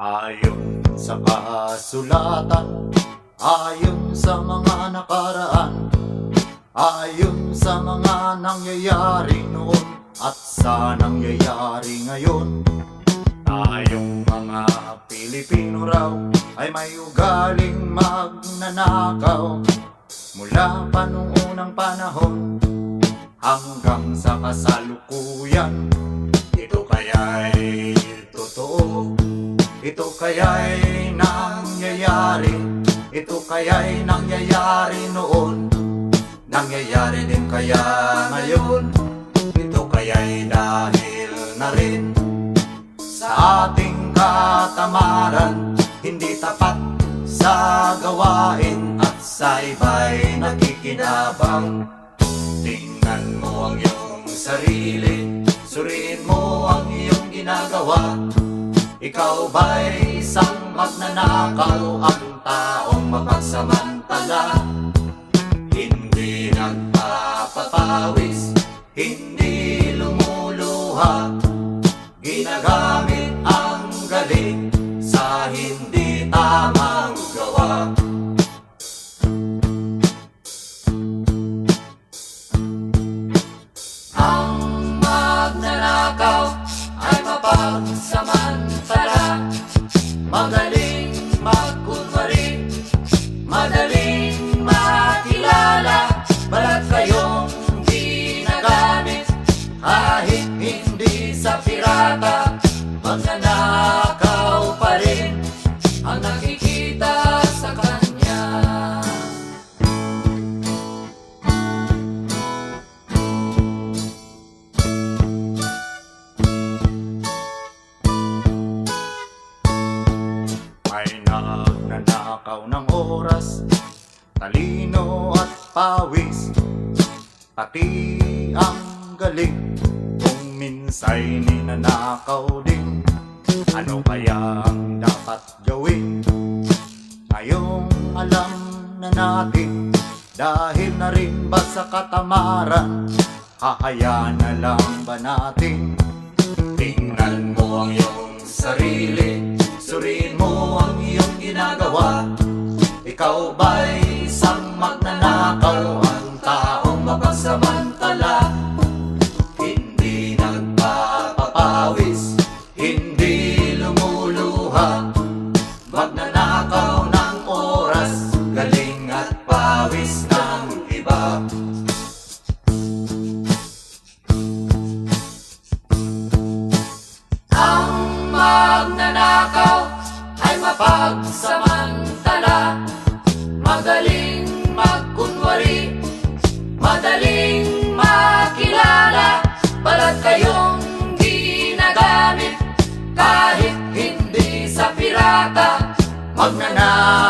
Ayon sa kasulatan, ayon sa mga nakaraan, ayon sa mga nangyayari noon at sa nangyayari ngayon, tayong mga Pilipino raw ay may ugaling magnanakaw. Mula pa nung unang panahon hanggang sa kasalukuyan, ito kaya'y totoo, ito kaya'y nangyayari, ito kaya'y nangyayari noon, nangyayari din kaya ngayon, ito kaya'y dahil na rin sa ating katamaran, hindi tapat sa gawain at sa iba'y nakikinabang. Tingnan mo ang iyong sarili, suriin mo ang iyong ginagawa. Ikaw ba'y isang magnanakaw, ang taong mapagsamantala? Hindi nagpapapawis, hindi lumuluha, ginagamit ang galing sa hindi tamang gawa. Ang magnanakaw ay mapagsamantala, magaling magkunwari, madaling makilala, balat kayong ginagamit kahit hindi sa pirata. Magnanakaw pa rin ang nakikita sa kanya. May nagnanakaw ng oras, talino at pawis, pati ang galing, kung minsa'y ninanakaw din. Ano kaya ang dapat gawin? Ngayong alam na natin, dahil na rin ba sa katamaran, hahayaan na lang ba natin? Tingnan mo ang iyong sarili, suriin mo ang iyong ginagawa. Ikaw ba'y isang magnanakaw, ang taong mapagsamantala? Hindi nagpapapawis, hindi lumuluha, magnanakaw ng oras, galing at pawis ng iba. Ang magnanakaw ay mapagsamantala, magaling magkunwari, madaling makilala, balat kayong ginagamit kahit hindi sa pirata. Magnanakaw